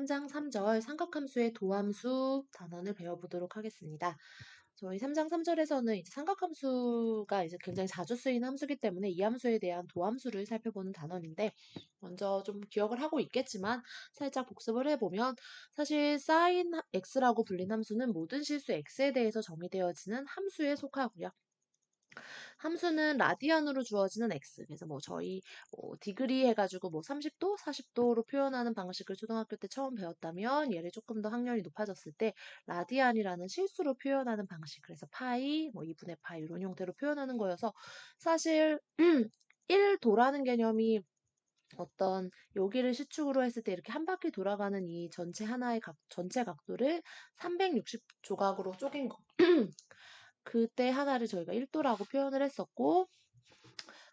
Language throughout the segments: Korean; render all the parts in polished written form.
3장 3절 삼각함수의 도함수 단원을 배워보도록 하겠습니다. 저희 3장 3절에서는 이제 삼각함수가 이제 굉장히 자주 쓰이는 함수이기 때문에 이 함수에 대한 도함수를 살펴보는 단원인데, 먼저 좀 기억을 하고 있겠지만 살짝 복습을 해보면, 사실 sin x라고 불린 함수는 모든 실수 x에 대해서 정의되어지는 함수에 속하고요. 함수는 라디안으로 주어지는 x. 그래서 뭐 저희 디그리 해가지고 뭐 30도, 40도로 표현하는 방식을 초등학교 때 처음 배웠다면, 얘를 조금 더 학년이 높아졌을 때 라디안이라는 실수로 표현하는 방식. 그래서 파이, 뭐 2분의 파이 이런 형태로 표현하는 거여서, 사실 1도라는 개념이 어떤 여기를 시축으로 했을 때 이렇게 한 바퀴 돌아가는 이 전체 하나의 전체 각도를 360조각으로 쪼갠 거. 그때 하나를 저희가 1도라고 표현을 했었고,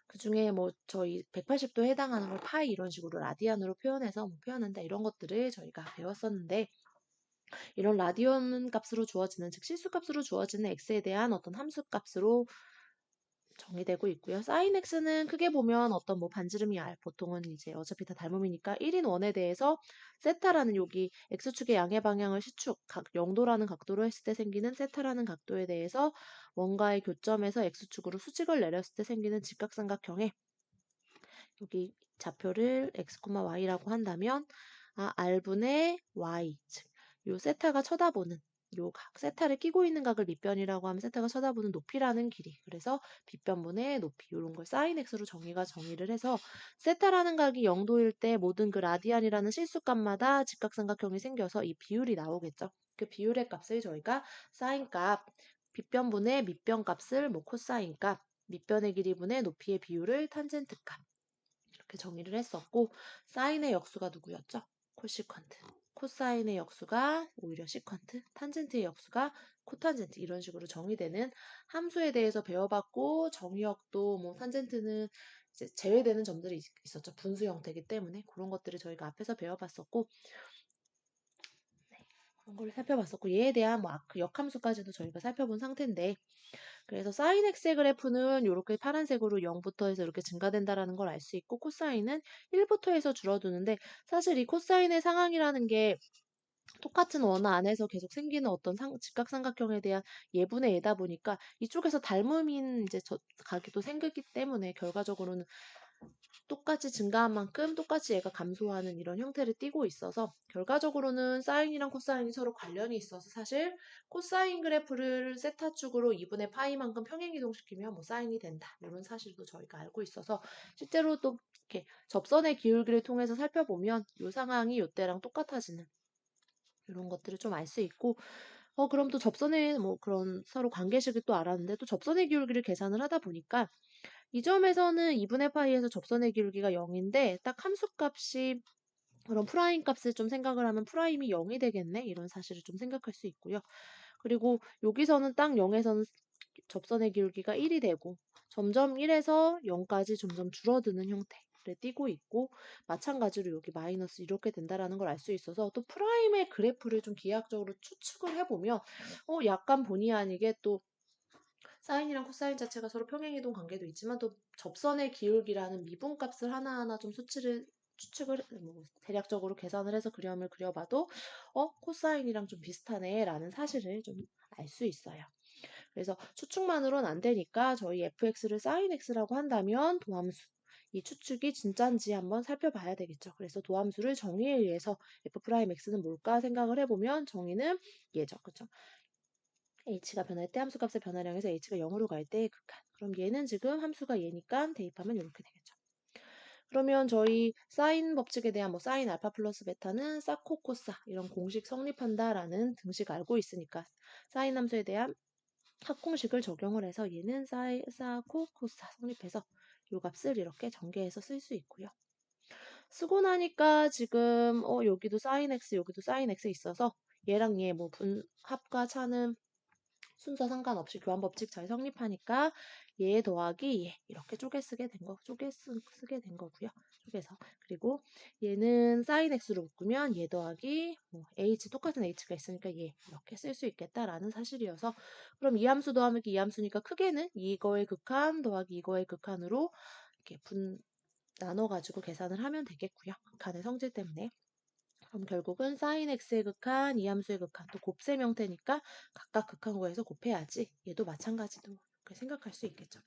그 중에 뭐 저희 180도에 해당하는 걸 파이 이런 식으로 라디안으로 표현해서 뭐 표현한다 이런 것들을 저희가 배웠었는데, 이런 라디안 값으로 주어지는, 즉 실수값으로 주어지는 x에 대한 어떤 함수 값으로 정의되고 있고요. sin x는 크게 보면 어떤 뭐 반지름이 r, 보통은 이제 어차피 다 닮음이니까 1인 원에 대해서 세타라는 여기 x축의 양의 방향을 시축, 0도라는 각도로 했을 때 생기는 세타라는 각도에 대해서 원과의 교점에서 x축으로 수직을 내렸을 때 생기는 직각삼각형에 여기 좌표를 x, y라고 한다면 r분의 y, 즉 요 세타가 쳐다보는 요 각, 세타를 끼고 있는 각을 밑변이라고 하면 세타가 쳐다보는 높이라는 길이. 그래서 빗변분의 높이, 이런 걸 sin x로 정의를 해서, 세타라는 각이 0도일 때 모든 그 라디안이라는 실수값마다 직각삼각형이 생겨서 이 비율이 나오겠죠. 그 비율의 값을 저희가 sin 값, 빗변분의 밑변 값을 뭐 코사인 값, 밑변의 길이분의 높이의 비율을 탄젠트 값, 이렇게 정의를 했었고, 사인의 역수가 누구였죠? 코시컨트. 코사인의 역수가 오히려 시컨트, 탄젠트의 역수가 코탄젠트, 이런 식으로 정의되는 함수에 대해서 배워봤고, 정의역도 뭐 탄젠트는 이제 제외되는 점들이 있었죠. 분수 형태이기 때문에 그런 것들을 저희가 앞에서 배워봤었고, 그런 걸 살펴봤었고, 얘에 대한 뭐 그 역함수까지도 저희가 살펴본 상태인데, 그래서 사인 x의 그래프는 이렇게 파란색으로 0부터 해서 이렇게 증가된다라는 걸 알 수 있고, 코사인은 1부터 해서 줄어드는데, 사실 이 코사인의 상황이라는 게 똑같은 원화 안에서 계속 생기는 어떤 직각삼각형에 대한 예분의 예다 보니까 이쪽에서 닮음인 이제 각이 또 생기기 때문에, 결과적으로는 똑같이 증가한 만큼 똑같이 얘가 감소하는 이런 형태를 띠고 있어서, 결과적으로는 사인이랑 코사인이 서로 관련이 있어서, 사실 코사인 그래프를 세타축으로 2분의 파이만큼 평행이동시키면 뭐 사인이 된다, 이런 사실도 저희가 알고 있어서, 실제로 또 이렇게 접선의 기울기를 통해서 살펴보면 이 상황이 이때랑 똑같아지는 이런 것들을 좀 알 수 있고, 그럼 또 접선의 뭐 그런 서로 관계식을 또 알았는데, 또 접선의 기울기를 계산을 하다 보니까 이 점에서는 2분의 파이에서 접선의 기울기가 0인데, 딱 함수값이, 그런 프라임 값을 좀 생각을 하면 프라임이 0이 되겠네, 이런 사실을 좀 생각할 수 있고요. 그리고 여기서는 딱 0에서는 접선의 기울기가 1이 되고, 점점 1에서 0까지 점점 줄어드는 형태를 띠고 있고, 마찬가지로 여기 마이너스 이렇게 된다라는 걸 알 수 있어서, 또 프라임의 그래프를 좀 기하학적으로 추측을 해보면 약간 본의 아니게 또 사인이랑 코사인 자체가 서로 평행이동 관계도 있지만, 또 접선의 기울기라는 미분값을 하나하나 좀 추측을 뭐 대략적으로 계산을 해서 그림을 그려봐도 코사인이랑 좀 비슷하네 라는 사실을 좀 알 수 있어요. 그래서 추측만으로는 안 되니까 저희 fx를 sin x라고 한다면 도함수, 이 추측이 진짠지 한번 살펴봐야 되겠죠. 그래서 도함수를 정의에 의해서 f'x는 뭘까 생각을 해보면, 정의는 얘죠. 그쵸? h가 변할 때 함수값의 변화량에서 h가 0으로 갈 때의 극한. 그럼 얘는 지금 함수가 얘니까 대입하면 이렇게 되겠죠. 그러면 저희 사인 법칙에 대한 뭐 사인 알파 플러스 베타는 사코 코사 이런 공식 성립한다라는 등식 알고 있으니까, 사인 함수에 대한 합공식을 적용을 해서 얘는 사코 코사 성립해서 요 값을 이렇게 전개해서 쓸 수 있고요. 쓰고 나니까 지금 여기도 사인 x 여기도 사인 x 있어서 얘랑 얘 뭐 합과 차는 순서 상관없이 교환 법칙 잘 성립하니까 얘 더하기 얘 이렇게 쓰게 된 거고요. 쪼개서. 그리고 얘는 sin x로 묶으면 얘 더하기 뭐 h, 똑같은 h가 있으니까 얘 이렇게 쓸 수 있겠다라는 사실이어서, 그럼 이 함수 더하기 이 함수니까 크게는 이거의 극한 더하기 이거의 극한으로 이렇게 나눠가지고 계산을 하면 되겠고요. 극한의 성질 때문에. 그럼 결국은 sin x의 극한, 이 함수의 극한, 또 곱셈 형태니까 각각 극한 구해서 곱해야지. 얘도 마찬가지도 그렇게 생각할 수 있겠죠.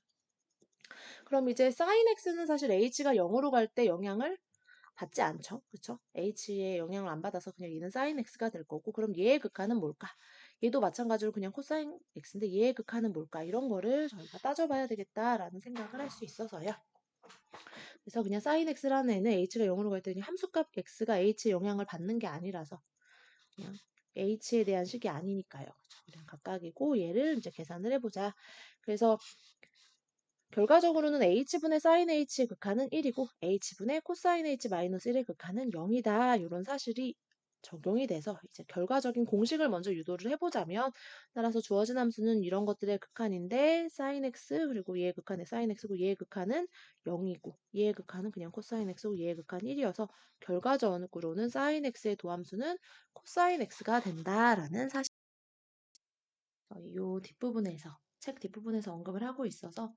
그럼 이제 sin x는 사실 h가 0으로 갈 때 영향을 받지 않죠. 그쵸? h의 영향을 안 받아서 그냥 얘는 sin x가 될 거고, 그럼 얘의 극한은 뭘까? 얘도 마찬가지로 그냥 코사인 x인데 얘의 극한은 뭘까? 이런 거를 저희가 따져봐야 되겠다라는 생각을 할 수 있어서요. 그래서 그냥 sin x라는 애는 h가 0으로 갈 때 그냥 함수값 x가 h의 영향을 받는 게 아니라서 그냥 h에 대한 식이 아니니까요. 그쵸? 그냥 각각이고 얘를 이제 계산을 해보자. 그래서 결과적으로는 h분의 sin h의 극한은 1이고 h분의 cosine h 마이너스 1의 극한은 0이다. 이런 사실이 적용이 돼서 이제 결과적인 공식을 먼저 유도를 해보자면, 따라서 주어진 함수는 이런 것들의 극한인데 sin x 그리고 얘의 극한의 sin x고 얘의 극한은 0이고 얘의 극한은 그냥 cosine x고 얘의 극한 1이어서 결과적으로는 sin x의 도함수는 cosine x가 된다라는 사실. 이 뒷부분에서 책 뒷부분에서 언급을 하고 있어서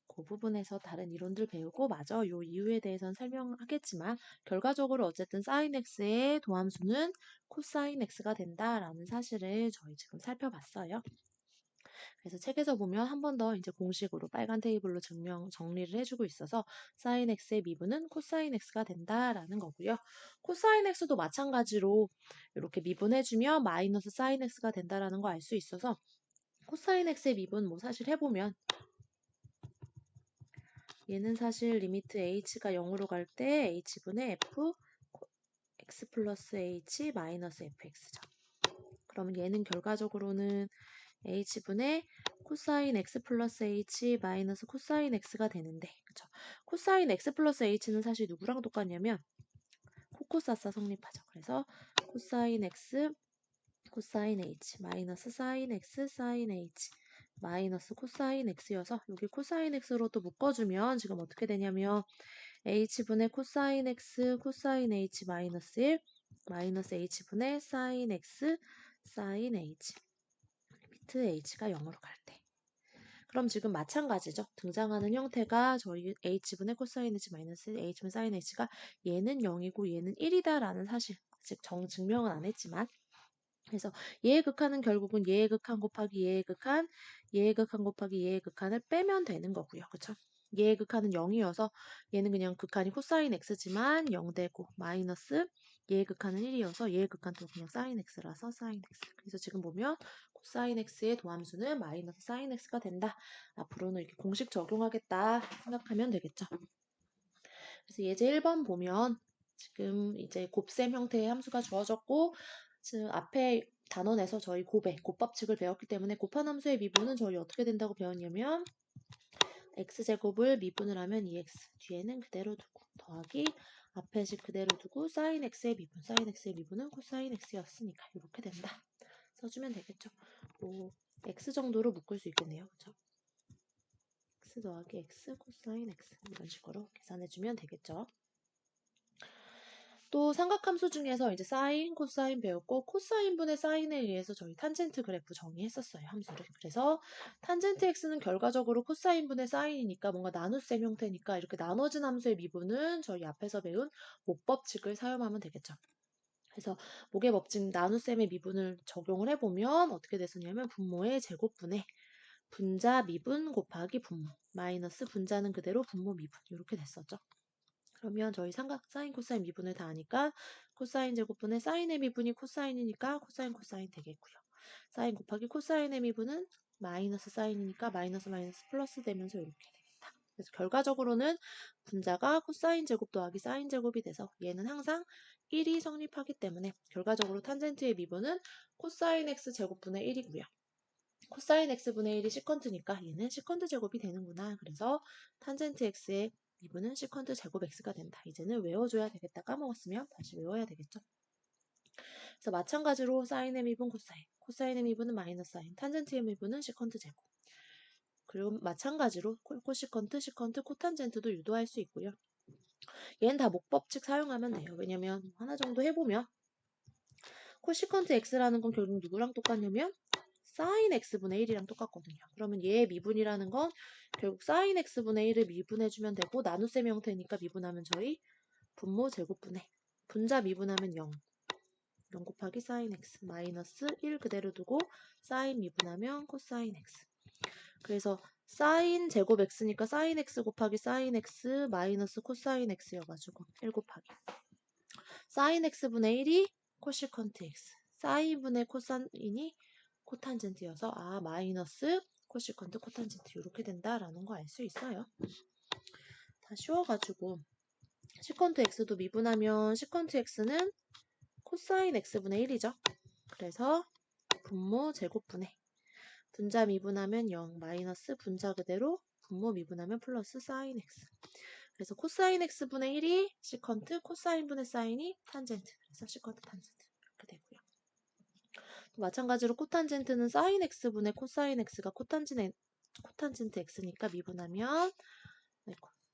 그 부분에서 다른 이론들 배우고 마저 요 이유에 대해서는 설명하겠지만, 결과적으로 어쨌든 sin x의 도함수는 cosine x가 된다라는 사실을 저희 지금 살펴봤어요. 그래서 책에서 보면 한 번 더 이제 공식으로 빨간 테이블로 정리를 해주고 있어서 sin x의 미분은 cosine x가 된다라는 거고요. cosine x도 마찬가지로 이렇게 미분해주면 마이너스 sin x가 된다라는 거 알 수 있어서 코사인 x의 미분 뭐 사실 해보면 얘는 사실 리미트 h가 0으로 갈 때 h분의 f x 플러스 h 마이너스 fx죠. 그러면 얘는 결과적으로는 h분의 코사인 x 플러스 h 마이너스 코사인 x가 되는데, 그쵸? 코사인 x 플러스 h는 사실 누구랑 똑같냐면 코코사사 성립하죠. 그래서 코사인 x 코사인 h 마이너스 사인 x 사인 h 마이너스 코사인 x여서 여기 코사인 x로 또 묶어주면 지금 어떻게 되냐면 h분의 코사인 x 코사인 h 마이너스 1 마이너스 h분의 사인 x 사인 h 리미트 h가 0으로 갈 때. 그럼 지금 마찬가지죠. 등장하는 형태가 저희 h분의 코사인 h 마이너스 h분의 사인 h가 얘는 0이고 얘는 1이다라는 사실, 즉 증명은 안 했지만, 그래서 얘의 극한은 결국은 얘의 극한 곱하기 얘의 극한, 얘의 극한 곱하기 얘의 극한을 빼면 되는 거고요. 그쵸? 얘의 극한은 0이어서 얘는 그냥 극한이 코사인 x지만 0 되고, 마이너스 얘의 극한은 1이어서 얘의 극한도 그냥 사인 x라서 사인 x. 그래서 지금 보면 코사인 x의 도함수는 마이너스 사인 x가 된다. 앞으로는 이렇게 공식 적용하겠다 생각하면 되겠죠. 그래서 예제 1번 보면 지금 이제 곱셈 형태의 함수가 주어졌고, 지금 앞에 단원에서 저희 곱법칙을 배웠기 때문에 곱한 함수의 미분은 저희 어떻게 된다고 배웠냐면 x제곱을 미분을 하면 2x, 뒤에는 그대로 두고 더하기 앞에 식 그대로 두고 sin x의 미분은 코사인 x였으니까 이렇게 된다. 써주면 되겠죠. 뭐 x 정도로 묶을 수 있겠네요. 그렇죠? x 더하기 x 코사인 x 이런 식으로 계산해주면 되겠죠. 또 삼각함수 중에서 이제 사인, 코사인 배웠고, 코사인분의 사인에 의해서 저희 탄젠트 그래프 정의했었어요, 함수를. 그래서 탄젠트 x는 결과적으로 코사인분의 사인이니까 뭔가 나눗셈 형태니까 이렇게 나눠진 함수의 미분은 저희 앞에서 배운 목법칙을 사용하면 되겠죠. 그래서 목의 법칙 나눗셈의 미분을 적용을 해보면 어떻게 됐었냐면 분모의 제곱분의 분자 미분 곱하기 분모 마이너스 분자는 그대로 분모 미분 이렇게 됐었죠. 그러면 저희 삼각 사인 코사인 미분을 다 아니까 코사인 제곱분의 사인의 미분이 코사인이니까 코사인 코사인 되겠고요. 사인 곱하기 코사인의 미분은 마이너스 사인이니까 마이너스 마이너스 플러스 되면서 이렇게 되겠다. 그래서 결과적으로는 분자가 코사인 제곱 더하기 사인 제곱이 돼서 얘는 항상 1이 성립하기 때문에 결과적으로 탄젠트의 미분은 코사인 x 제곱분의 1이고요. 코사인 x분의 1이 시컨트니까 얘는 시컨트 제곱이 되는구나. 그래서 탄젠트 x의 미분은 시컨트 제곱 x가 된다. 이제는 외워줘야 되겠다. 까먹었으면 다시 외워야 되겠죠. 그래서 마찬가지로 사인의 미분 코사인, 코사인의 미분은 마이너스 사인, 탄젠트의 미분은 시컨트 제곱. 그리고 마찬가지로 코시컨트, 시컨트, 코탄젠트도 유도할 수 있고요. 얘는 다 목법칙 사용하면 돼요. 왜냐면 하나 정도 해보면 코시컨트 x라는 건 결국 누구랑 똑같냐면 사인 x분의 1이랑 똑같거든요. 그러면 얘의 미분이라는 건 결국 사인 x분의 1을 미분해주면 되고, 나눗셈 형태니까 미분하면 저희 분모 제곱분의 분자 미분하면 0 0 곱하기 사인 x 마이너스 1 그대로 두고 사인 미분하면 코사인 x. 그래서 사인 제곱 x니까 사인 x 곱하기 사인 x 마이너스 코사인 x여가지고 1 곱하기 사인 x분의 1이 코시컨트 x 사인분의 코사인이 코탄젠트여서 마이너스 코시컨트 코탄젠트 이렇게 된다라는 거 알 수 있어요. 다 쉬워가지고 시컨트 x도 미분하면 시컨트 x는 코사인 x분의 1이죠. 그래서 분모 제곱분의 분자 미분하면 0 마이너스 분자 그대로 분모 미분하면 플러스 사인 x. 그래서 코사인 x분의 1이 시컨트 코사인분의 사인이 탄젠트. 그래서 시컨트 탄젠트 이렇게 되고요. 또 마찬가지로 코탄젠트는 사인 x분의 코사인 x가 코탄젠트 x니까 미분하면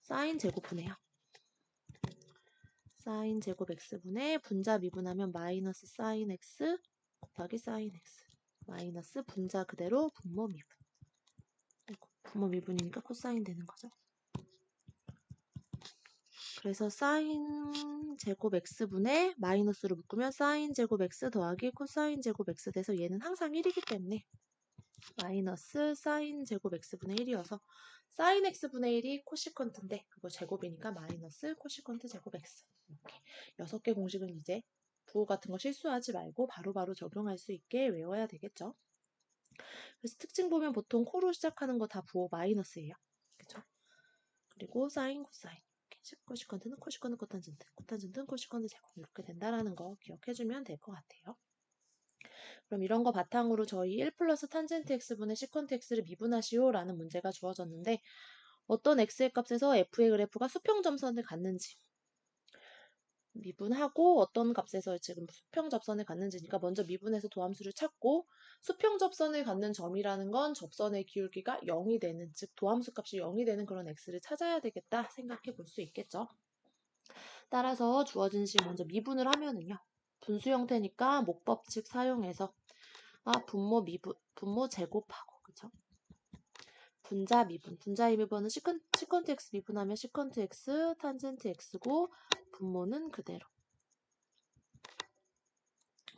사인 제곱분해요. 사인 제곱 x분의 분자 미분하면 마이너스 사인 x 곱하기 사인 x 마이너스 분자 그대로 분모 미분. 분모 미분이니까 코사인 되는 거죠. 그래서 사인 제곱 x분의 마이너스로 묶으면 사인 제곱 x 더하기 코사인 제곱 x 돼서 얘는 항상 1이기 때문에 마이너스 사인 제곱 x분의 1이어서 사인 x분의 1이 코시컨트인데 그거 제곱이니까 마이너스 코시컨트 제곱 x. 이렇게 6개 공식은 이제 부호 같은 거 실수하지 말고 바로바로 적용할 수 있게 외워야 되겠죠. 그래서 특징 보면 보통 코로 시작하는 거 다 부호 마이너스예요. 그렇죠? 그리고 사인, 코사인. 코시컨트는 코시컨트 코탄젠트, 코탄젠트는 코시컨트 제곱 이렇게 된다라는 거 기억해주면 될 것 같아요. 그럼 이런 거 바탕으로 저희 1 플러스 탄젠트 x분의 시컨트 x를 미분하시오 라는 문제가 주어졌는데 어떤 x의 값에서 f의 그래프가 수평점선을 갖는지 미분하고 어떤 값에서 지금 수평접선을 갖는지니까 먼저 미분해서 도함수를 찾고 수평접선을 갖는 점이라는 건 접선의 기울기가 0이 되는 즉 도함수 값이 0이 되는 그런 x를 찾아야 되겠다 생각해 볼 수 있겠죠. 따라서 주어진 식 먼저 미분을 하면은요. 분수 형태니까 목법칙 사용해서 분모 제곱하고 그쵸? 분자 미분은 시컨트 x 미분하면 시컨트 x 탄젠트 x고 분모는 그대로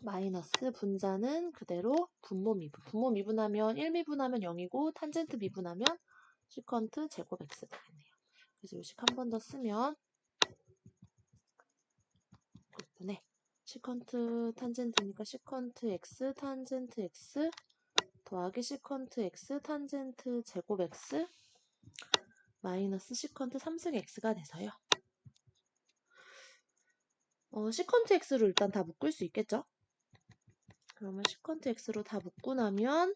마이너스 분자는 그대로 분모 미분하면 1 미분하면 0이고 탄젠트 미분하면 시컨트 제곱 x 되겠네요. 그래서 이 식 한 번 더 쓰면 곱분의 시컨트 탄젠트니까 시컨트 x 탄젠트 x 더하기 시컨트 x 탄젠트 제곱 x 마이너스 시컨트 3승 x가 돼서요. 시컨트 x로 일단 다 묶을 수 있겠죠? 그러면 시컨트 x로 다 묶고 나면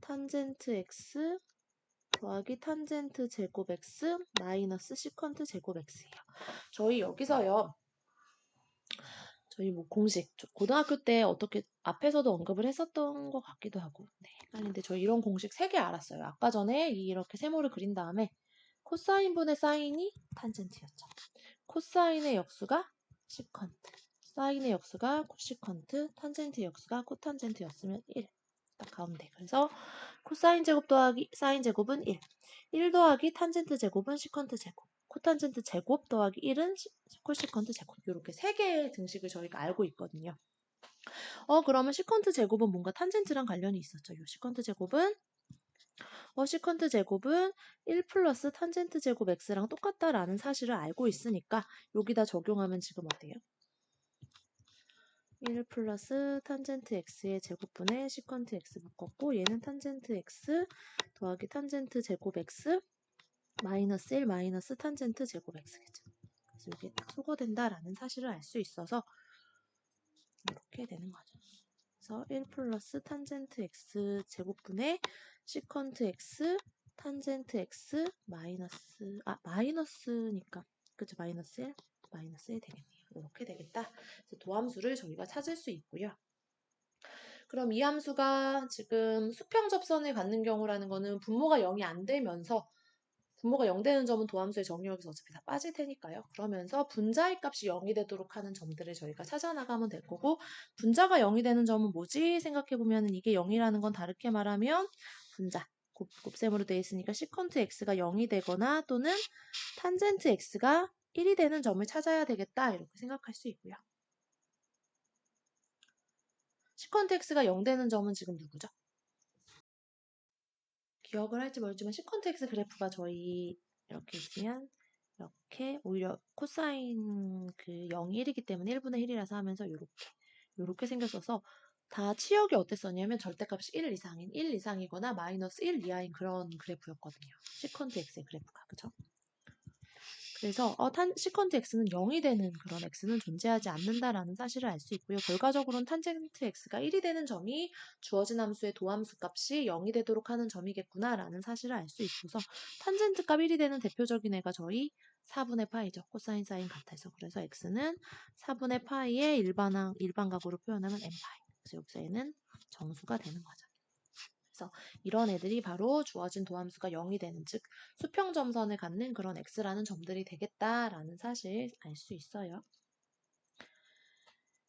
탄젠트 x 더하기 탄젠트 제곱 x 마이너스 시컨트 제곱 x예요. 저희 여기서요. 저희 뭐 공식 고등학교 때 어떻게 앞에서도 언급을 했었던 것 같기도 하고 헷갈리는데 저희 이런 공식 3개 알았어요. 아까 전에 이렇게 세모를 그린 다음에 코사인분의 사인이 탄젠트였죠. 코사인의 역수가 시컨트, 사인의 역수가 코시컨트, 탄젠트 역수가 코탄젠트였으면 1. 딱 가운데. 그래서 코사인 제곱 더하기 사인 제곱은 1. 1 더하기 탄젠트 제곱은 시컨트 제곱. 코탄젠트 제곱 더하기 1은 코시컨트 제곱. 이렇게 3개의 등식을 저희가 알고 있거든요. 그러면 시컨트 제곱은 뭔가 탄젠트랑 관련이 있었죠. 이 시컨트 제곱은 시컨트 제곱은 1 플러스 탄젠트 제곱 x랑 똑같다라는 사실을 알고 있으니까 여기다 적용하면 지금 어때요? 1 플러스 탄젠트 x의 제곱분의 시컨트 x 묶었고 얘는 탄젠트 x 더하기 탄젠트 제곱 x 마이너스 1 마이너스 탄젠트 제곱 x겠죠. 그래서 이게 딱 소거된다라는 사실을 알 수 있어서 이렇게 되는 거죠. 그래서 1 플러스 탄젠트 x 제곱분의 시컨트 x 탄젠트 x 마이너스니까 그죠? 마이너스 1 되겠네요. 이렇게 되겠다. 그래서 도함수를 저희가 찾을 수 있고요. 그럼 이 함수가 지금 수평접선을 갖는 경우라는 거는 분모가 0이 안 되면서 분모가 0 되는 점은 도함수의 정의역에서 어차피 다 빠질 테니까요. 그러면서 분자의 값이 0이 되도록 하는 점들을 저희가 찾아나가면 될 거고 분자가 0이 되는 점은 뭐지? 생각해보면 이게 0이라는 건 다르게 말하면 분자, 곱셈으로 되어 있으니까 시컨트 x가 0이 되거나 또는 탄젠트 x가 1이 되는 점을 찾아야 되겠다 이렇게 생각할 수 있고요. 시컨트 x가 0 되는 점은 지금 누구죠? 기억을 할지 모르지만 시컨트 x 그래프가 저희 이렇게 있으면 이렇게 오히려 코사인 그 0이 1이기 때문에 1분의 1이라서 하면서 요렇게 생겼어서 다 치역이 어땠었냐면 절대값이 1 이상인 1 이상이거나 마이너스 1 이하인 그런 그래프였거든요. 시컨트 x의 그래프가. 그죠? 그래서 시컨트 x는 0이 되는 그런 x는 존재하지 않는다라는 사실을 알 수 있고요. 결과적으로는 탄젠트 x가 1이 되는 점이 주어진 함수의 도함수 값이 0이 되도록 하는 점이겠구나라는 사실을 알 수 있어서 탄젠트 값 1이 되는 대표적인 애가 저희 4분의 파이죠. 코사인 사인 같아서. 그래서 x는 4분의 파이의 일반각으로 표현하면 n파이. 그래서 여기서 얘는 정수가 되는 거죠. 그래서 이런 애들이 바로 주어진 도함수가 0이 되는, 즉 수평점선을 갖는 그런 x라는 점들이 되겠다라는 사실 알 수 있어요.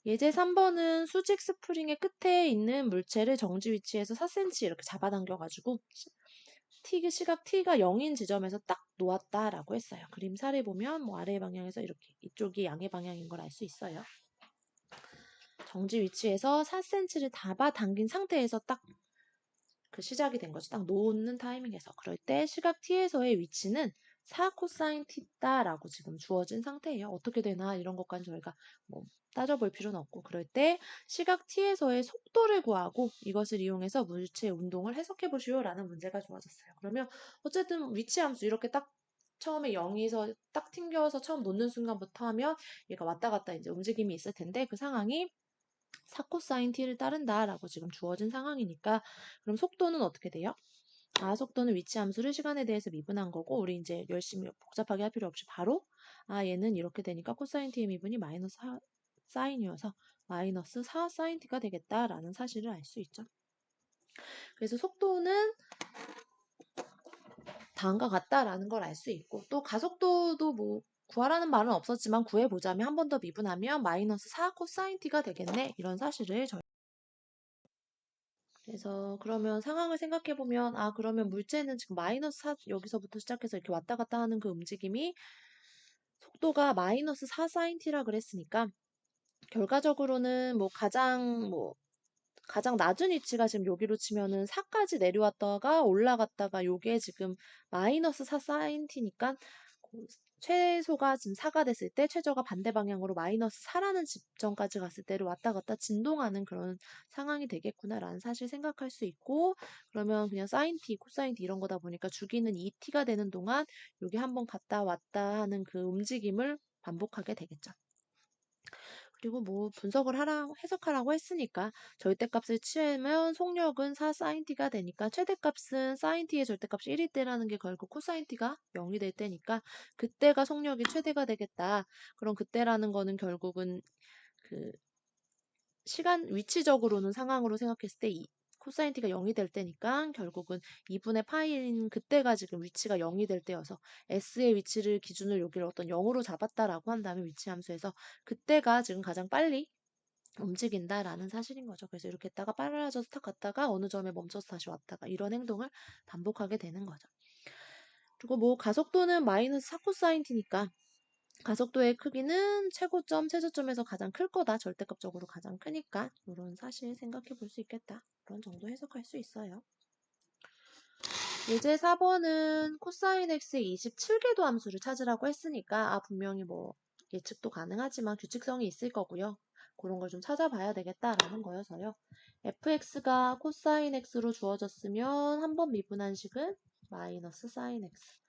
예제 3번은 수직 스프링의 끝에 있는 물체를 정지 위치에서 4cm 이렇게 잡아당겨가지고 시각 t가 0인 지점에서 딱 놓았다라고 했어요. 그림 사례 보면 뭐 아래 방향에서 이렇게 이쪽이 양의 방향인 걸 알 수 있어요. 정지 위치에서 4cm를 잡아당긴 상태에서 딱 그 시작이 된 거죠. 딱 놓는 타이밍에서. 그럴 때 시각 t에서의 위치는 4 코사인 t다라고 지금 주어진 상태예요. 어떻게 되나 이런 것까지 저희가 뭐 따져볼 필요는 없고, 그럴 때 시각 t에서의 속도를 구하고 이것을 이용해서 물체의 운동을 해석해 보시오라는 문제가 주어졌어요. 그러면 어쨌든 위치 함수 이렇게 딱 처음에 0에서 딱 튕겨서 처음 놓는 순간부터 하면 얘가 왔다 갔다 이제 움직임이 있을 텐데 그 상황이 4코사인 t를 따른다라고 지금 주어진 상황이니까, 그럼 속도는 어떻게 돼요? 속도는 위치 함수를 시간에 대해서 미분한 거고, 우리 이제 열심히 복잡하게 할 필요 없이 바로 얘는 이렇게 되니까 코사인 t의 미분이 마이너스 4 사인이어서 마이너스 4 사인 t가 되겠다라는 사실을 알 수 있죠. 그래서 속도는 다음과 같다라는 걸 알 수 있고, 또 가속도도 뭐 구하라는 말은 없었지만 구해보자면 한 번 더 미분하면 마이너스 4 코사인 t가 되겠네, 이런 사실을 그래서 그러면 상황을 생각해 보면 그러면 물체는 지금 마이너스 4 여기서부터 시작해서 이렇게 왔다 갔다 하는 그 움직임이 속도가 마이너스 4 사인 t라 그랬으니까 결과적으로는 가장 낮은 위치가 지금 여기로 치면은 4까지 내려왔다가 올라갔다가 요게 지금 마이너스 4 사인 t니까 최소가 지금 4가 됐을 때 최저가 반대 방향으로 마이너스 4라는 지점까지 갔을 때를 왔다 갔다 진동하는 그런 상황이 되겠구나라는 사실 생각할 수 있고, 그러면 그냥 사인 t, 코사인 t 이런 거다 보니까 주기는 2t가 되는 동안 여기 한번 갔다 왔다 하는 그 움직임을 반복하게 되겠죠. 그리고 뭐 분석을 해석하라고 했으니까 절대값을 취하면 속력은 4 sin t가 되니까 최대값은 sin t의 절대값이 1일 때라는 게 결국 코사인 t가 0이 될 때니까 그때가 속력이 최대가 되겠다. 그럼 그때라는 거는 결국은 그 시간 위치적으로는 상황으로 생각했을 때 코사인 t가 0이 될 때니까 결국은 2분의 파이인 그때가 지금 위치가 0이 될 때여서 s의 위치를 기준으로 여기를 어떤 0으로 잡았다라고 한다면 위치 함수에서 그때가 지금 가장 빨리 움직인다라는 사실인 거죠. 그래서 이렇게 했다가 빨라져서 탁 갔다가 어느 점에 멈춰서 다시 왔다가 이런 행동을 반복하게 되는 거죠. 그리고 뭐 가속도는 마이너스 4 코사인 t니까 가속도의 크기는 최고점, 최저점에서 가장 클 거다. 절대값적으로 가장 크니까 이런 사실 생각해 볼 수 있겠다. 그런 정도 해석할 수 있어요. 예제 4번은 코사인 x의 27궤도 함수를 찾으라고 했으니까 분명히 뭐 예측도 가능하지만 규칙성이 있을 거고요. 그런 걸 좀 찾아봐야 되겠다라는 거여서요. fx가 코사인 x로 주어졌으면 한 번 미분한 식은 마이너스 사인 x,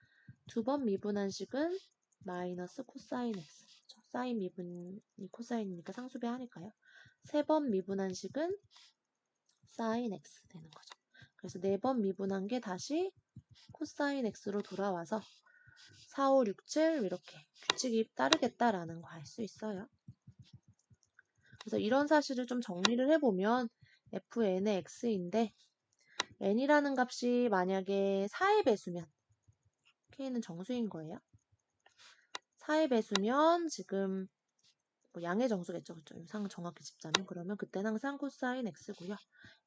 두 번 미분한 식은 마이너스 코사인 x, 사인 미분이 코사인이니까 상수배 하니까요. 세 번 미분한 식은 사인 x 되는 거죠. 그래서 네 번 미분한 게 다시 코사인 x로 돌아와서 4, 5, 6, 7 이렇게 규칙이 따르겠다라는 거 알 수 있어요. 그래서 이런 사실을 좀 정리를 해보면 fn의 x인데 n이라는 값이 만약에 4의 배수면 k는 정수인 거예요. 4의 배수면 지금 뭐 양의 정수겠죠. 그렇죠? 상 정확히 짚자면 그러면 그때는 항상 코사인 x고요.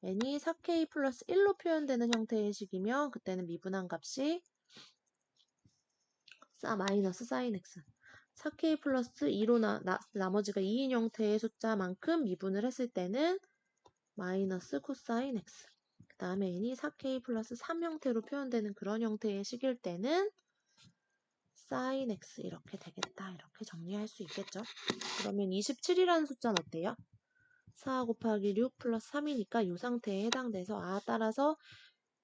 n이 4k 플러스 1로 표현되는 형태의 식이면 그때는 미분한 값이 마이너스 사인 x, 4k 플러스 2로 나머지가 2인 형태의 숫자만큼 미분을 했을 때는 마이너스 코사인 x. 그 다음에 n이 4k 플러스 3 형태로 표현되는 그런 형태의 식일 때는 sin x 이렇게 되겠다. 이렇게 정리할 수 있겠죠. 그러면 27이라는 숫자는 어때요? 4 곱하기 6 플러스 3이니까 이 상태에 해당돼서 따라서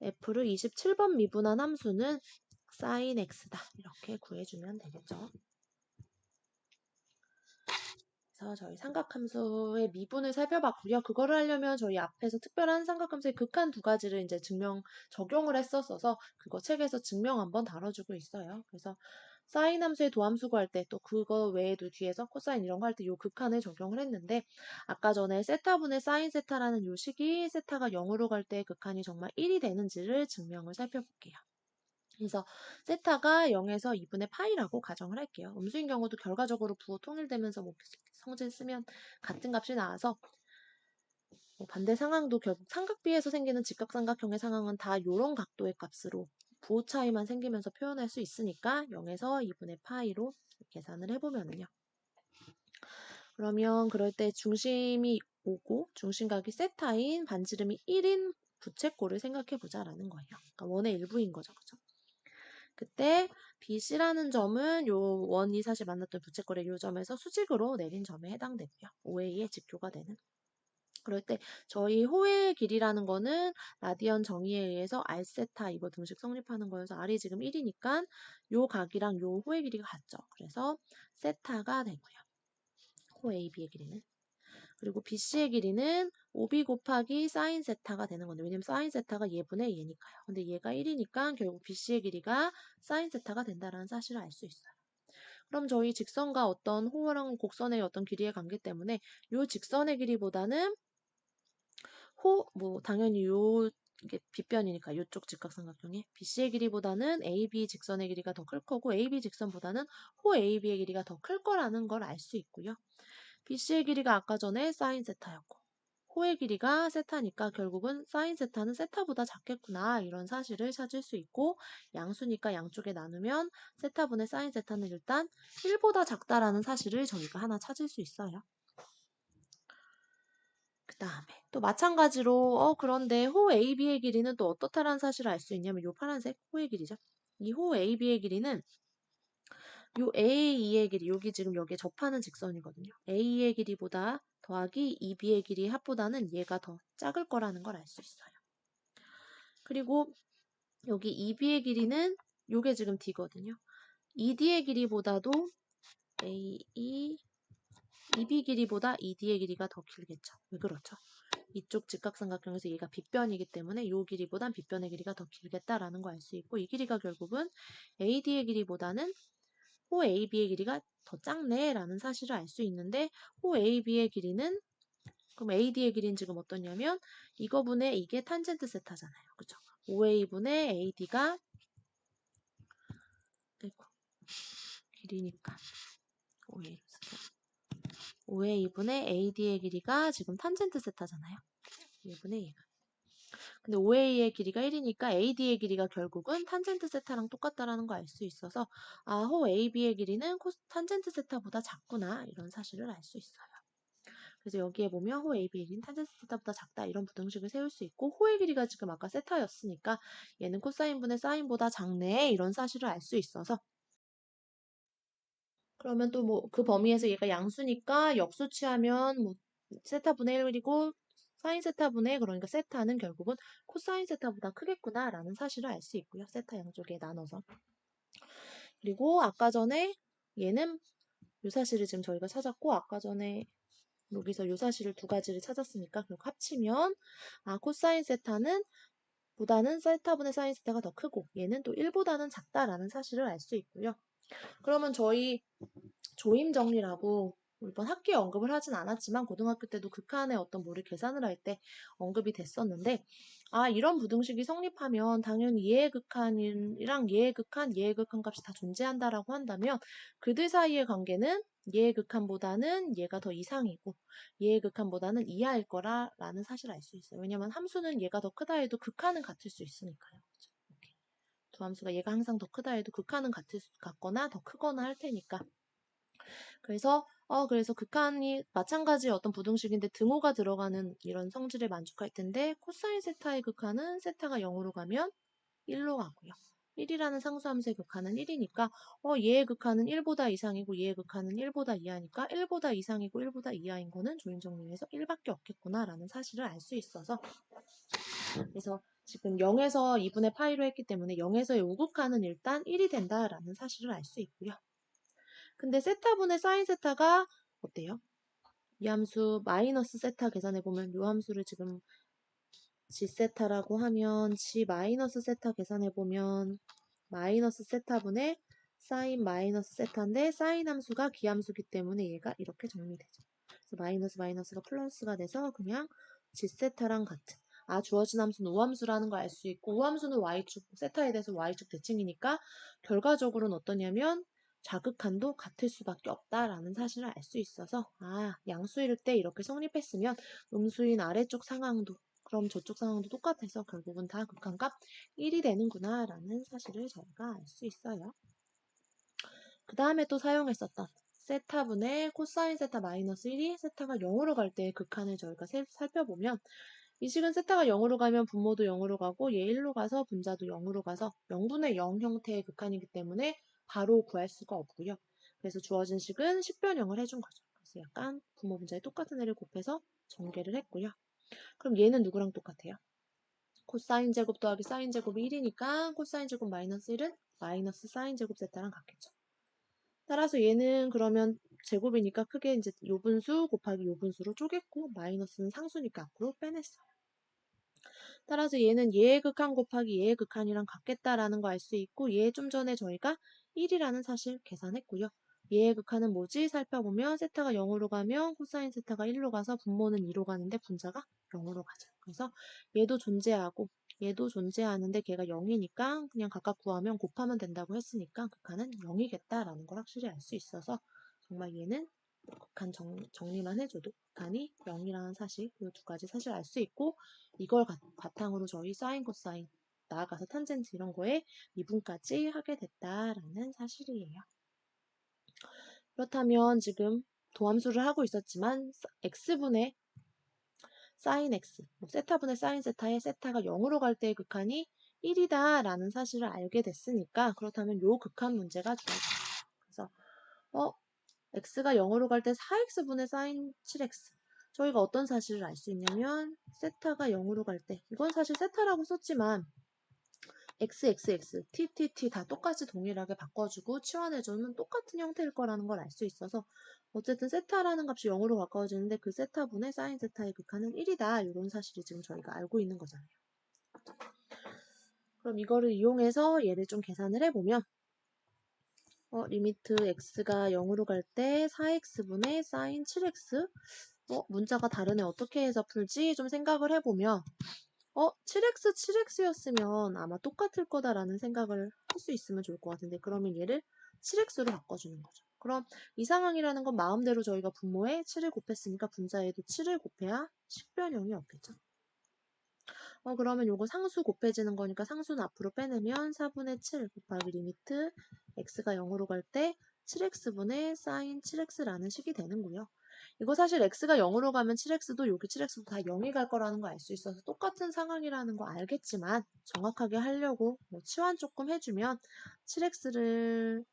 f를 27번 미분한 함수는 sin x다. 이렇게 구해주면 되겠죠. 그래서 저희 삼각함수의 미분을 살펴봤고요. 그거를 하려면 저희 앞에서 특별한 삼각함수의 극한 두 가지를 이제 적용을 했었어서 그거 책에서 증명 한번 다뤄주고 있어요. 그래서 사인 함수의 도함수 구할 때 또 그거 외에도 뒤에서 코사인 이런 거 할 때 요 극한을 적용을 했는데 아까 전에 세타분의 사인 세타라는 요 식이 세타가 0으로 갈 때 극한이 정말 1이 되는지를 증명을 살펴볼게요. 그래서 세타가 0에서 2분의 파이라고 가정을 할게요. 음수인 경우도 결과적으로 부호 통일되면서 뭐 성질 쓰면 같은 값이 나와서 반대 상황도 결국 삼각비에서 생기는 직각삼각형의 상황은 다 이런 각도의 값으로 부호 차이만 생기면서 표현할 수 있으니까 0에서 2분의 파이로 계산을 해보면요. 그러면 그럴 때 중심이 5고 중심각이 세타인 반지름이 1인 부채꼴을 생각해보자라는 거예요. 그러니까 원의 일부인 거죠. 그죠? 그때 BC라는 점은 요 원이 사실 만났던 부채꼴의 요 점에서 수직으로 내린 점에 해당되고요. OA의 직교가 되는. 그럴 때 저희 호의 길이라는 거는 라디언 정의에 의해서 R세타 이거 등식 성립하는 거여서 R이 지금 1이니까 요 각이랑 요 호의 길이가 같죠. 그래서 세타가 되고요. 호 AB의 길이는. 그리고 BC의 길이는 OB 곱하기 사인 세타가 되는 건데 왜냐면 사인 세타가 얘분의 얘니까요. 근데 얘가 1이니까 결국 BC의 길이가 사인 세타가 된다는 사실을 알 수 있어요. 그럼 저희 직선과 어떤 호랑 곡선의 어떤 길이의 관계 때문에 요 직선의 길이보다는 당연히 이게 빗변이니까 요쪽 직각삼각형이 BC의 길이보다는 AB 직선의 길이가 더 클 거고 AB 직선보다는 호 AB의 길이가 더 클 거라는 걸 알 수 있고요. BC의 길이가 아까 전에 사인 세타였고 호의 길이가 세타니까 결국은 사인 세타는 세타보다 작겠구나 이런 사실을 찾을 수 있고 양수니까 양쪽에 나누면 세타분의 사인 세타는 일단 1보다 작다라는 사실을 저희가 하나 찾을 수 있어요. 그 다음에 또 마찬가지로 그런데 호 AB의 길이는 또 어떻다라는 사실을 알 수 있냐면 요 파란색 호의 길이죠. 이 호 AB의 길이는 요 AE의 길이 여기 지금 여기에 접하는 직선이거든요. AE의 길이보다 더하기 EB의 길이 합보다는 얘가 더 작을 거라는 걸 알 수 있어요. 그리고 여기 EB의 길이는 요게 지금 D거든요. ED의 길이보다도 EB 길이보다 ED의 길이가 더 길겠죠. 왜 그렇죠? 이쪽 직각삼각형에서 얘가 빗변이기 때문에 이 길이보단 빗변의 길이가 더 길겠다라는 거 알 수 있고 이 길이가 결국은 AD의 길이보다는 호 AB의 길이가 더 작네 라는 사실을 알 수 있는데 호 AB의 길이는 그럼 AD의 길이는 지금 어떠냐면 이거분의 이게 탄젠트 세타잖아요. 그죠? 5A분의 AD가 길이니까 5A분의 AD의 길이가 지금 탄젠트 세타잖아요. 1분의 2가. 근데 OA의 길이가 1이니까 AD의 길이가 결국은 탄젠트 세타랑 똑같다라는 거 알 수 있어서 호 AB의 길이는 탄젠트 세타보다 작구나 이런 사실을 알 수 있어요. 그래서 여기에 보면 호 AB의 길이는 탄젠트 세타보다 작다 이런 부등식을 세울 수 있고 호의 길이가 지금 아까 세타였으니까 얘는 코사인분의 사인보다 작네 이런 사실을 알 수 있어서 그러면 또 뭐 그 범위에서 얘가 양수니까 역수 취하면 뭐 세타분의 1이고 사인 세타분의 그러니까 세타는 결국은 코사인 세타보다 크겠구나라는 사실을 알 수 있고요. 세타 양쪽에 나눠서. 그리고 아까 전에 얘는 요 사실을 지금 저희가 찾았고 아까 전에 여기서 요 사실을 두 가지를 찾았으니까 결국 합치면 코사인 세타는 보다는 세타분의 사인 세타가 더 크고 얘는 또 1보다는 작다라는 사실을 알 수 있고요. 그러면 저희 조임 정리라고 이번 학기에 언급을 하진 않았지만 고등학교 때도 극한의 어떤 뭐를 계산을 할 때 언급이 됐었는데 이런 부등식이 성립하면 당연히 얘의 극한이랑 얘의 극한 값이 다 존재한다라고 한다면 그들 사이의 관계는 얘의 극한보다는 얘가 더 이상이고 얘의 극한보다는 이하일 거라는 사실을 알 수 있어요. 왜냐면 함수는 얘가 더 크다 해도 극한은 같을 수 있으니까요. 이렇게. 두 함수가 얘가 항상 더 크다 해도 극한은 같거나 더 크거나 할 테니까. 그래서 그래서 극한이 마찬가지의 어떤 부등식인데 등호가 들어가는 이런 성질에 만족할 텐데 코사인 세타의 극한은 세타가 0으로 가면 1로 가고요. 1이라는 상수함수의 극한은 1이니까 얘의 극한은 1보다 이상이고 얘의 극한은 1보다 이하니까 1보다 이상이고 1보다 이하인 거는 조인 정리에서 1밖에 없겠구나라는 사실을 알 수 있어서 그래서 지금 0에서 2분의 파이로 했기 때문에 0에서의 우극한은 일단 1이 된다라는 사실을 알 수 있고요. 근데 세타분의 사인 세타가 어때요? 이 함수 마이너스 세타 계산해보면 이 함수를 지금 g 세타라고 하면 g 마이너스 세타 계산해보면 마이너스 세타분의 사인 마이너스 세타인데 사인 함수가 기함수기 때문에 얘가 이렇게 정리되죠. 그래서 마이너스 마이너스가 플러스가 돼서 그냥 g 세타랑 같은 주어진 함수는 우함수라는 걸 알 수 있고 우함수는 y축 세타에 대해서 y축 대칭이니까 결과적으로는 어떠냐면 좌극한도 같을 수밖에 없다라는 사실을 알 수 있어서 양수일 때 이렇게 성립했으면 음수인 아래쪽 상황도 그럼 저쪽 상황도 똑같아서 결국은 다 극한값 1이 되는구나 라는 사실을 저희가 알 수 있어요. 그 다음에 또 사용했었던 세타분의 코사인 세타 마이너스 1이 세타가 0으로 갈 때의 극한을 저희가 살펴보면 이 식은 세타가 0으로 가면 분모도 0으로 가고 얘 1로 가서 분자도 0으로 가서 0분의 0 형태의 극한이기 때문에 바로 구할 수가 없고요. 그래서 주어진 식은 식변형을 해준 거죠. 그래서 약간 분모 분자에 똑같은 애를 곱해서 전개를 했고요. 그럼 얘는 누구랑 똑같아요? 코사인 제곱 더하기 사인 제곱이 1이니까 코사인 제곱 마이너스 1은 마이너스 사인 제곱 세타랑 같겠죠. 따라서 얘는 그러면 제곱이니까 크게 이제 요분수 곱하기 요분수로 쪼갰고 마이너스는 상수니까 앞으로 빼냈어요. 따라서 얘는 얘의 극한 곱하기 얘의 극한이랑 같겠다라는 거 알 수 있고 얘 좀 전에 저희가 1이라는 사실 계산했고요. 얘의 극한은 뭐지? 살펴보면 세타가 0으로 가면 코사인 세타가 1로 가서 분모는 2로 가는데 분자가 0으로 가죠. 그래서 얘도 존재하고 얘도 존재하는데 걔가 0이니까 그냥 각각 구하면 곱하면 된다고 했으니까 극한은 0이겠다라는 걸 확실히 알 수 있어서 정말 얘는 극한 정리만 해줘도 극한이 0이라는 사실 이 두 가지 사실 알 수 있고 이걸 바탕으로 저희 사인 코사인 나아가서 탄젠트 이런 거에 미분까지 하게 됐다라는 사실이에요. 그렇다면 지금 도함수를 하고 있었지만 x분의 사인 x, 세타분의 사인 세타의 세타가 0으로 갈 때의 극한이 1이다 라는 사실을 알게 됐으니까 그렇다면 요 극한 문제가 주어져요. 그래서 x가 0으로 갈 때 4x분의 사인 7x 저희가 어떤 사실을 알 수 있냐면 세타가 0으로 갈 때 이건 사실 세타라고 썼지만 t 다 똑같이 동일하게 바꿔주고 치환해주면 똑같은 형태일 거라는 걸 알 수 있어서 어쨌든 세타라는 값이 0으로 가까워지는데 그 세타분의 사인 세타의 극한은 1이다 이런 사실을 지금 저희가 알고 있는 거잖아요. 그럼 이거를 이용해서 얘를 좀 계산을 해보면 리미트 x가 0으로 갈 때 4x분의 사인 7x 문자가 다르네 어떻게 해서 풀지 좀 생각을 해보면 7x, 7x였으면 아마 똑같을 거다라는 생각을 할 수 있으면 좋을 것 같은데 그러면 얘를 7x로 바꿔주는 거죠. 그럼 이 상황이라는 건 마음대로 저희가 분모에 7을 곱했으니까 분자에도 7을 곱해야 식변형이 없겠죠. 그러면 요거 상수 곱해지는 거니까 상수는 앞으로 빼내면 4분의 7 곱하기 리미트 x가 0으로 갈 때 7x분의 사인 7x라는 식이 되는고요. 이거 사실 x가 0으로 가면 7x도 여기 7x도 다 0이 갈 거라는 거 알 수 있어서 똑같은 상황이라는 거 알겠지만 정확하게 하려고 치환 조금 해주면 7x를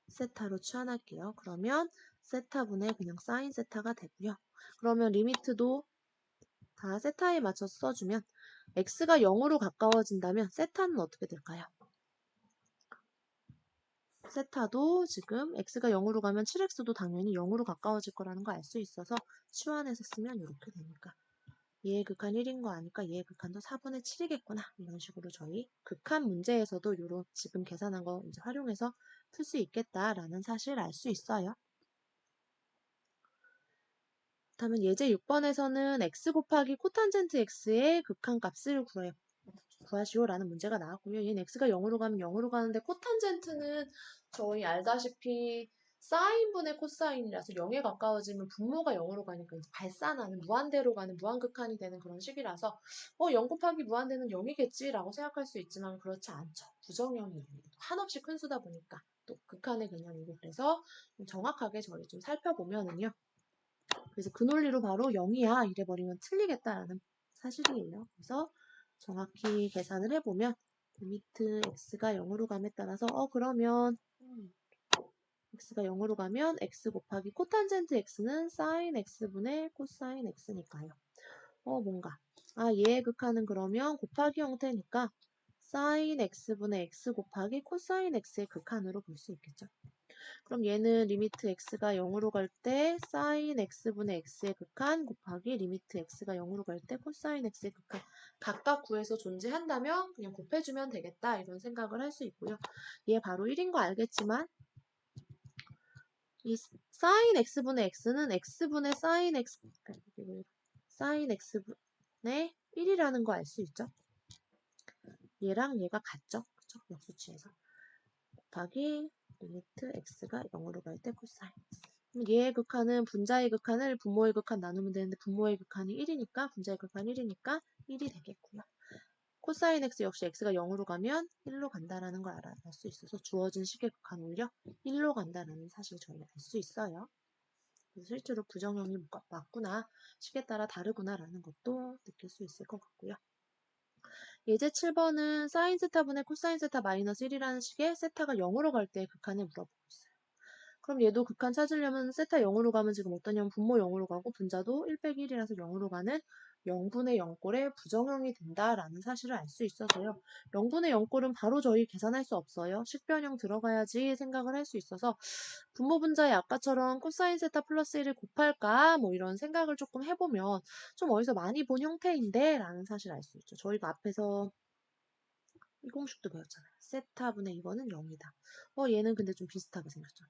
세타로 치환할게요. 그러면 세타분의 그냥 사인 세타가 되고요. 그러면 리미트도 다 세타에 맞춰서 써주면 x가 0으로 가까워진다면 세타는 어떻게 될까요? 세타도 지금 x가 0으로 가면 7x도 당연히 0으로 가까워질 거라는 거 알 수 있어서 치환해서 쓰면 이렇게 되니까 얘의 극한 1인 거 아니까 얘의 극한도 4분의 7이겠구나 이런 식으로 저희 극한 문제에서도 요런 지금 계산한 거 이제 활용해서 풀 수 있겠다라는 사실을 알 수 있어요. 그렇다면 예제 6번에서는 x 곱하기 코탄젠트 x의 극한 값을 구하시오라는 문제가 나왔고요. 얘는 x가 0으로 가면 0으로 가는데 코탄젠트는 저희 알다시피 사인분의 코사인이라서 0에 가까워지면 분모가 0으로 가니까 이제 발산하는 무한대로 가는 무한극한이 되는 그런 식이라서 0 곱하기 무한대는 0이겠지라고 생각할 수 있지만 그렇지 않죠. 부정형이에요. 한없이 큰 수다 보니까. 또 극한의 개념이고 그래서 좀 정확하게 저희 좀 살펴보면은요. 그래서 그 논리로 바로 0이야 이래버리면 틀리겠다라는 사실이에요. 그래서 정확히 계산을 해보면 리미트 x가 0으로 감에 따라서 그러면 x가 0으로 가면 x 곱하기 코탄젠트 x는 sin x분의 코사인 x니까요. 뭔가 얘의 극한은 그러면 곱하기 형태니까 sin x분의 x 곱하기 코사인 x의 극한으로 볼 수 있겠죠. 그럼 얘는 리미트 x가 0으로 갈 때 sin x분의 x의 극한 곱하기 리미트 x가 0으로 갈 때 코사인 x의 극한 각각 구해서 존재한다면 그냥 곱해주면 되겠다 이런 생각을 할 수 있고요. 얘 바로 1인 거 알겠지만 이 sin x분의 x는 x분의 sin x sin x분의 1이라는 거 알 수 있죠? 얘랑 얘가 같죠? 그쵸? 역수치에서 곱하기 리미트 x가 0으로 갈 때 코사인 x. 얘의 극한은 분자의 극한을 분모의 극한 나누면 되는데 분모의 극한이 1이니까 분자의 극한 1이니까 1이 되겠고요. 코사인 x 역시 x가 0으로 가면 1로 간다라는 걸 알 수 있어서 주어진 식의 극한 오히려 1로 간다라는 사실을 저희가 알 수 있어요. 그래서 실제로 부정형이 맞구나, 식에 따라 다르구나라는 것도 느낄 수 있을 것 같고요. 예제 7번은 사인 세타분의 코사인 세타 마이너스 1이라는 식의 세타가 0으로 갈 때 극한을 물어보고 있어요. 그럼 얘도 극한 찾으려면 세타 0으로 가면 지금 어떠냐면 분모 0으로 가고 분자도 1 빼기 1이라서 0으로 가는 0분의 0꼴의 부정형이 된다라는 사실을 알 수 있어서요. 0분의 0꼴은 바로 저희 계산할 수 없어요. 식변형 들어가야지 생각을 할 수 있어서 분모 분자의 아까처럼 코사인 세타 플러스 1을 곱할까 뭐 이런 생각을 조금 해보면 좀 어디서 많이 본 형태인데 라는 사실을 알 수 있죠. 저희가 앞에서 이 공식도 배웠잖아요. 세타분의 이거는 0이다. 얘는 근데 좀 비슷하게 생겼죠.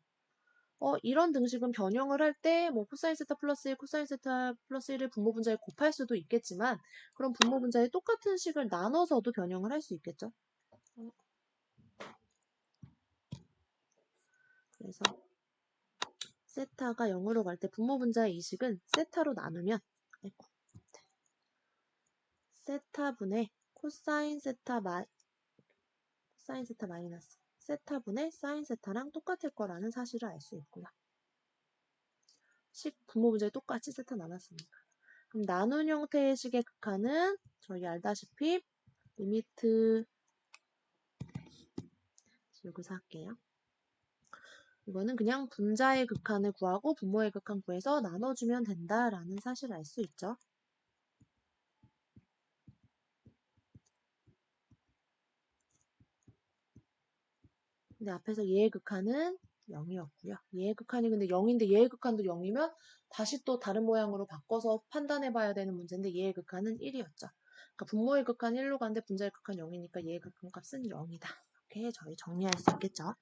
이런 등식은 변형을 할 때 뭐 코사인 세타 플러스 1, 코사인 세타 플러스 1을 분모 분자에 곱할 수도 있겠지만 그럼 분모 분자에 똑같은 식을 나눠서도 변형을 할 수 있겠죠. 그래서 세타가 0으로 갈 때 분모 분자의 이 식은 세타로 나누면 세타분의 코사인 세타 마이너스 세타분의 사인 세타랑 똑같을 거라는 사실을 알 수 있고요. 식 분모 분자에 똑같이 세타 나눴으니까. 그럼 나눈 형태의 식의 극한은 저희 알다시피 리미트 여기서 할게요. 이거는 그냥 분자의 극한을 구하고 분모의 극한 구해서 나눠주면 된다라는 사실을 알 수 있죠. 근데 앞에서 얘의 극한은 0이었고요. 얘의 극한이 근데 0인데 얘의 극한도 0이면 다시 또 다른 모양으로 바꿔서 판단해봐야 되는 문제인데 얘의 극한은 1이었죠. 그러니까 분모의 극한 1로 가는데 분자의 극한 0이니까 얘의 극한 값은 0이다. 이렇게 저희 정리할 수 있겠죠.